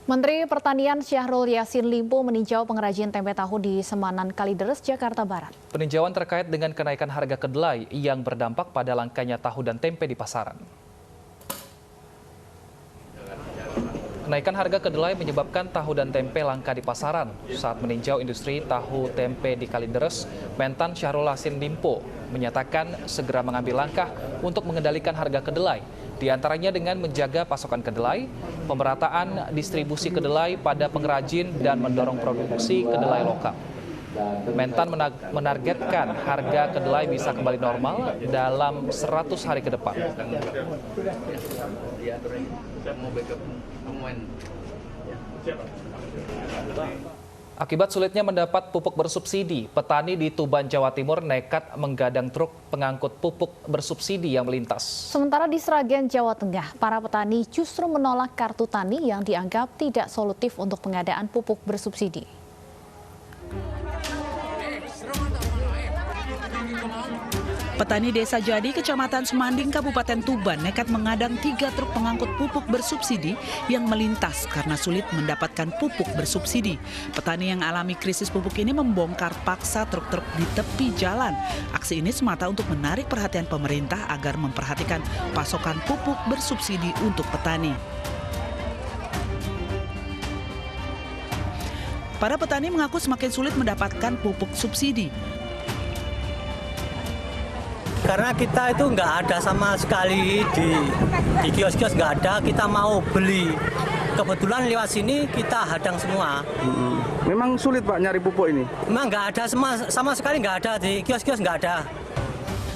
Menteri Pertanian Syahrul Yassin Limpo meninjau pengrajin tempe tahu di Semanan Kalideres, Jakarta Barat. Peninjauan terkait dengan kenaikan harga kedelai yang berdampak pada langkanya tahu dan tempe di pasaran. Kenaikan harga kedelai menyebabkan tahu dan tempe langka di pasaran. Saat meninjau industri tahu tempe di Kalideres, Mentan Syahrul Yassin Limpo menyatakan segera mengambil langkah untuk mengendalikan harga kedelai. Di antaranya dengan menjaga pasokan kedelai, pemerataan distribusi kedelai pada pengrajin dan mendorong produksi kedelai lokal. Mentan menargetkan harga kedelai bisa kembali normal dalam 100 hari ke depan. Akibat sulitnya mendapat pupuk bersubsidi, petani di Tuban, Jawa Timur nekat menggadang truk pengangkut pupuk bersubsidi yang melintas. Sementara di Sragen, Jawa Tengah, para petani justru menolak kartu tani yang dianggap tidak solutif untuk pengadaan pupuk bersubsidi. Petani Desa Jadi, Kecamatan Semanding, Kabupaten Tuban nekat mengadang 3 truk pengangkut pupuk bersubsidi yang melintas karena sulit mendapatkan pupuk bersubsidi. Petani yang alami krisis pupuk ini membongkar paksa truk-truk di tepi jalan. Aksi ini semata untuk menarik perhatian pemerintah agar memperhatikan pasokan pupuk bersubsidi untuk petani. Para petani mengaku semakin sulit mendapatkan pupuk subsidi. Karena kita itu nggak ada sama sekali di kios-kios, nggak ada, kita mau beli. Kebetulan lewat sini kita hadang semua. Memang sulit Pak nyari pupuk ini? Memang nggak ada, sama sekali nggak ada, di kios-kios nggak ada.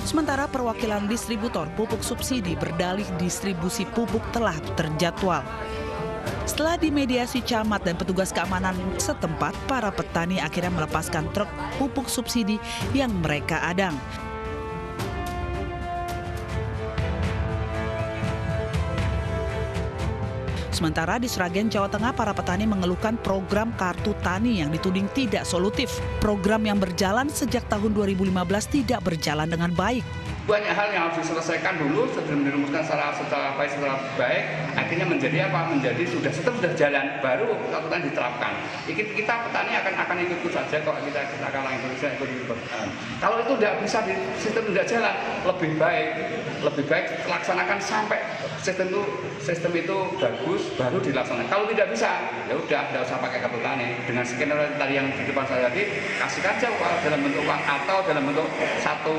Sementara perwakilan distributor pupuk subsidi berdalih distribusi pupuk telah terjadwal. Setelah dimediasi camat dan petugas keamanan setempat, para petani akhirnya melepaskan truk pupuk subsidi yang mereka adang. Sementara di Sragen, Jawa Tengah, para petani mengeluhkan program kartu tani yang dituding tidak solutif. Program yang berjalan sejak tahun 2015 tidak berjalan dengan baik. Banyak hal yang harus diselesaikan dulu sebelum dirumuskan secara baik, akhirnya menjadi apa? Menjadi sistem sudah jalan, baru kartu tani diterapkan. Kita petani akan ikut saja kalau kita akan ikut. Kalau itu tidak bisa, sistem tidak jalan, lebih baik laksanakan sampai sistem itu bagus, baru dilaksanakan. Kalau tidak bisa, ya udah, tidak usah pakai kartu tani. Dengan skenario tadi yang di depan saya tadi, kasihkan saja dalam bentuk uang atau dalam bentuk satu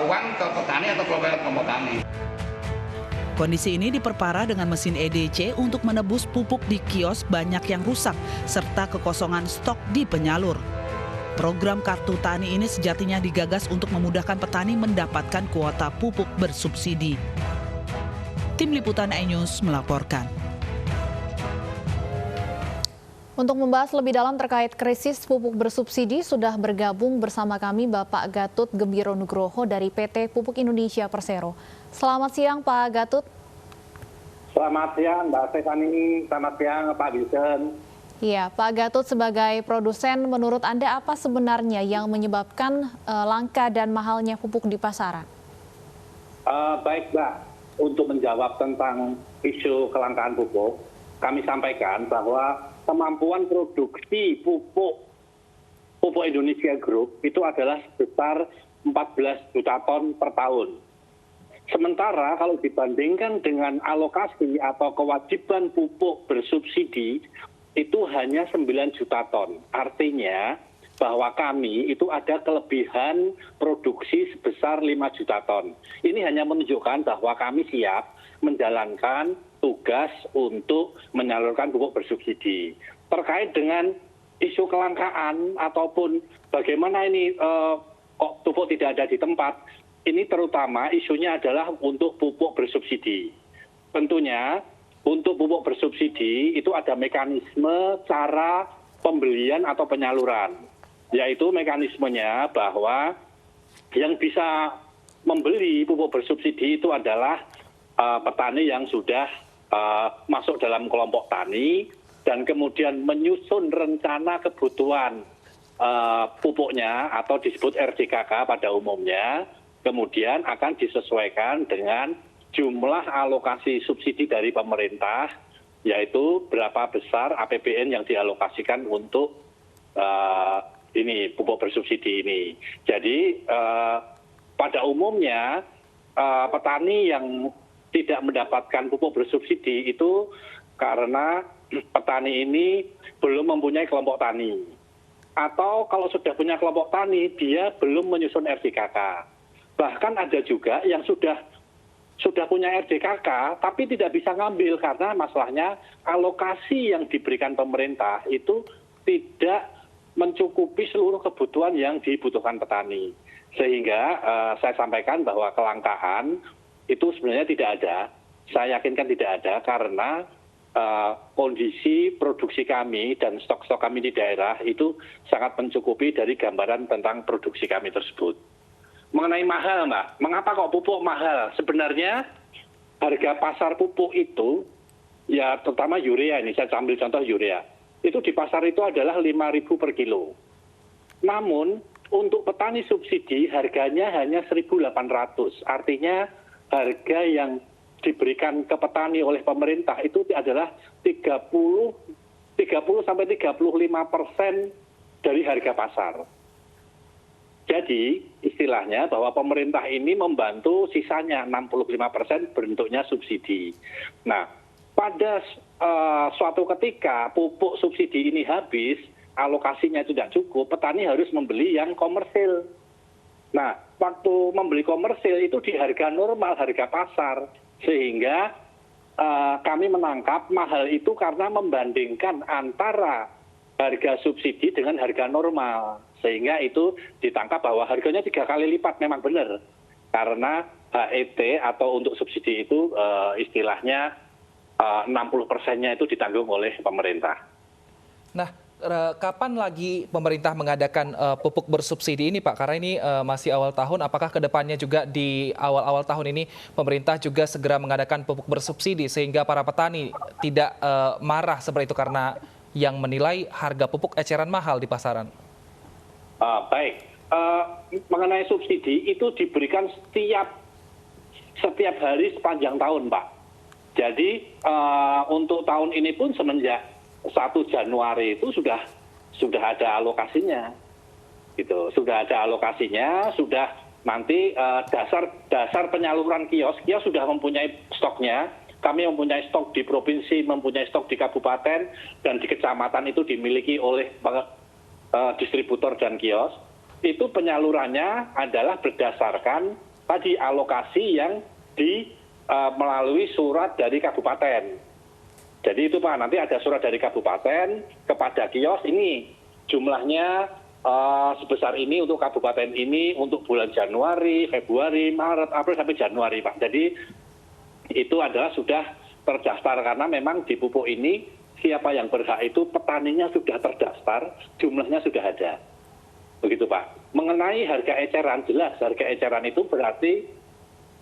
uang ke petani atau kelompok tani. Kondisi ini diperparah dengan mesin EDC untuk menebus pupuk di kios banyak yang rusak, serta kekosongan stok di penyalur. Program kartu tani ini sejatinya digagas untuk memudahkan petani mendapatkan kuota pupuk bersubsidi. Tim Liputan iNews melaporkan. Untuk membahas lebih dalam terkait krisis pupuk bersubsidi, sudah bergabung bersama kami Bapak Gatut Gembiro Nugroho dari PT Pupuk Indonesia Persero. Selamat siang Pak Gatut. Selamat siang Mbak Stefani, selamat siang Pak Wilson. Iya, Pak Gatut sebagai produsen, menurut Anda apa sebenarnya yang menyebabkan langka dan mahalnya pupuk di pasaran? Baik Mbak, untuk menjawab tentang isu kelangkaan pupuk, kami sampaikan bahwa kemampuan produksi pupuk Indonesia Group itu adalah sebesar 14 juta ton per tahun. Sementara kalau dibandingkan dengan alokasi atau kewajiban pupuk bersubsidi itu hanya 9 juta ton. Artinya bahwa kami itu ada kelebihan produksi sebesar 5 juta ton. Ini hanya menunjukkan bahwa kami siap menjalankan tugas untuk menyalurkan pupuk bersubsidi. Terkait dengan isu kelangkaan ataupun bagaimana ini kok pupuk tidak ada di tempat, ini terutama isunya adalah untuk pupuk bersubsidi. Tentunya untuk pupuk bersubsidi itu ada mekanisme cara pembelian atau penyaluran. Yaitu mekanismenya bahwa yang bisa membeli pupuk bersubsidi itu adalah petani yang sudah masuk dalam kelompok tani dan kemudian menyusun rencana kebutuhan pupuknya atau disebut RDKK pada umumnya, kemudian akan disesuaikan dengan jumlah alokasi subsidi dari pemerintah yaitu berapa besar APBN yang dialokasikan untuk pupuk bersubsidi ini. Jadi pada umumnya petani yang tidak mendapatkan pupuk bersubsidi itu karena petani ini belum mempunyai kelompok tani. Atau kalau sudah punya kelompok tani, dia belum menyusun RDKK. Bahkan ada juga yang sudah punya RDKK tapi tidak bisa ngambil karena masalahnya alokasi yang diberikan pemerintah itu tidak mencukupi seluruh kebutuhan yang dibutuhkan petani. Sehingga saya sampaikan bahwa kelangkaan itu sebenarnya tidak ada. Saya yakinkan tidak ada karena kondisi produksi kami dan stok-stok kami di daerah itu sangat mencukupi dari gambaran tentang produksi kami tersebut. Mengenai mahal, Mbak, mengapa kok pupuk mahal? Sebenarnya harga pasar pupuk itu, ya terutama urea ini, saya ambil contoh urea, itu di pasar itu adalah 5.000 per kilo. Namun untuk petani subsidi harganya hanya 1.800, artinya harga yang diberikan ke petani oleh pemerintah itu adalah 30 sampai 35% dari harga pasar. Jadi istilahnya bahwa pemerintah ini membantu sisanya 65% bentuknya subsidi. Nah, pada suatu ketika pupuk subsidi ini habis, alokasinya tidak cukup, petani harus membeli yang komersil. Nah, waktu membeli komersil itu di harga normal, harga pasar. Sehingga kami menangkap mahal itu karena membandingkan antara harga subsidi dengan harga normal. Sehingga itu ditangkap bahwa harganya 3 kali lipat, memang benar. Karena HET atau untuk subsidi itu istilahnya 60%-nya itu ditanggung oleh pemerintah. Nah, kapan lagi pemerintah mengadakan pupuk bersubsidi ini, Pak? Karena ini masih awal tahun, apakah kedepannya juga di awal-awal tahun ini pemerintah juga segera mengadakan pupuk bersubsidi sehingga para petani tidak marah seperti itu karena yang menilai harga pupuk eceran mahal di pasaran? Baik, mengenai subsidi itu diberikan setiap hari sepanjang tahun, Pak. Jadi untuk tahun ini pun semenjak 1 Januari itu sudah ada alokasinya, gitu. Sudah ada alokasinya, sudah nanti dasar penyaluran kios sudah mempunyai stoknya. Kami mempunyai stok di provinsi, mempunyai stok di kabupaten, dan di kecamatan itu dimiliki oleh distributor dan kios. Itu penyalurannya adalah berdasarkan tadi alokasi yang melalui surat dari kabupaten. Jadi itu Pak, nanti ada surat dari kabupaten kepada kios, ini jumlahnya sebesar ini untuk kabupaten ini untuk bulan Januari, Februari, Maret, April sampai Januari Pak. Jadi itu adalah sudah terdaftar karena memang di pupuk ini siapa yang berhak itu petaninya sudah terdaftar, jumlahnya sudah ada. Begitu Pak. Mengenai harga eceran, jelas harga eceran itu berarti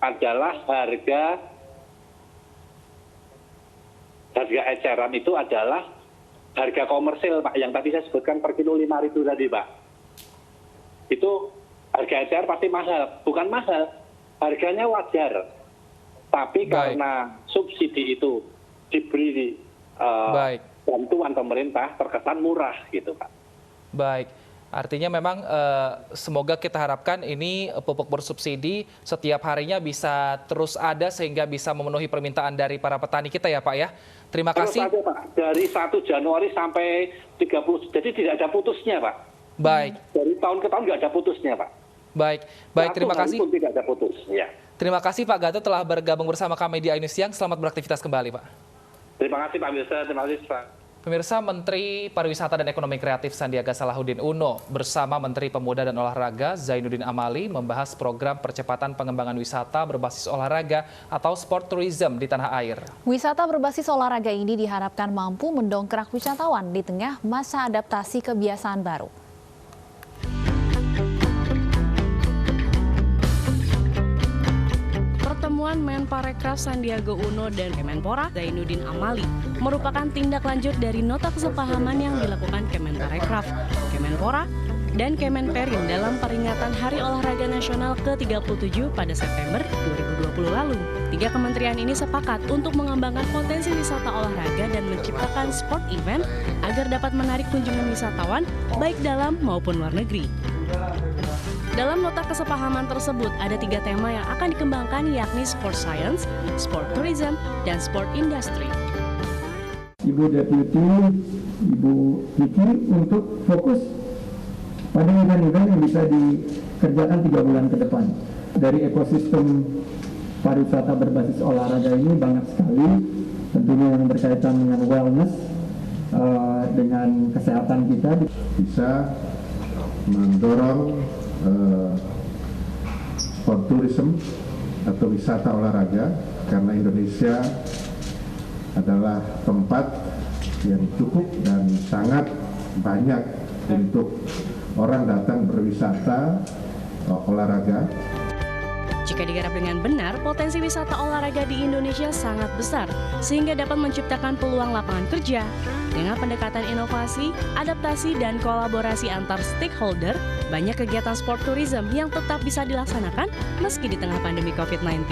adalah harga eceran itu adalah harga komersil Pak, yang tadi saya sebutkan per kilo 5.000 tadi Pak. Itu harga eceran pasti mahal, bukan mahal, harganya wajar. Tapi karena subsidi itu diberi bantuan pemerintah terkesan murah gitu Pak. Baik. Artinya memang semoga kita harapkan ini pupuk bersubsidi setiap harinya bisa terus ada sehingga bisa memenuhi permintaan dari para petani kita ya Pak ya. Terima kasih. Terus ada, Pak. Dari 1 Januari sampai 30, jadi tidak ada putusnya Pak. Baik. Dari tahun ke tahun nggak ada putusnya Pak. Baik, terima kasih. Pun tidak ada putus. Ya. Terima kasih Pak Gatot telah bergabung bersama kami di iNews Siang. Selamat beraktivitas kembali Pak. Terima kasih Pak Mirsa, terima kasih Pak. Pemirsa, Menteri Pariwisata dan Ekonomi Kreatif Sandiaga Salahuddin Uno bersama Menteri Pemuda dan Olahraga Zainuddin Amali membahas program percepatan pengembangan wisata berbasis olahraga atau sport tourism di tanah air. Wisata berbasis olahraga ini diharapkan mampu mendongkrak wisatawan di tengah masa adaptasi kebiasaan baru. Pertemuan Menparekraf Sandiaga Uno dan Kemenpora Zainuddin Amali merupakan tindak lanjut dari nota kesepahaman yang dilakukan Kemenparekraf, Kemenpora, dan Kemenperin dalam peringatan Hari Olahraga Nasional ke-37 pada September 2020 lalu. 3 kementerian ini sepakat untuk mengembangkan potensi wisata olahraga dan menciptakan sport event agar dapat menarik kunjungan wisatawan baik dalam maupun luar negeri. Dalam nota kesepahaman tersebut ada 3 tema yang akan dikembangkan, yakni sport science, sport tourism, dan sport industry. Ibu Deputi, Ibu Kiki untuk fokus pada event-event yang bisa dikerjakan 3 bulan ke depan. Dari ekosistem pariwisata berbasis olahraga ini banyak sekali, tentunya yang berkaitan dengan wellness, dengan kesehatan kita. Bisa mendorong sport tourism atau wisata olahraga, karena Indonesia adalah tempat yang cukup dan sangat banyak untuk orang datang berwisata olahraga. Jika digarap dengan benar, potensi wisata olahraga di Indonesia sangat besar, sehingga dapat menciptakan peluang lapangan kerja. Dengan pendekatan inovasi, adaptasi, dan kolaborasi antar stakeholder, banyak kegiatan sport tourism yang tetap bisa dilaksanakan meski di tengah pandemi COVID-19.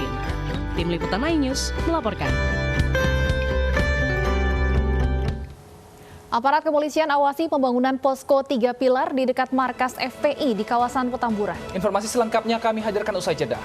Tim Liputan iNews melaporkan. Aparat kepolisian awasi pembangunan posko 3 pilar di dekat markas FPI di kawasan Petamburan. Informasi selengkapnya kami hadirkan usai jeda.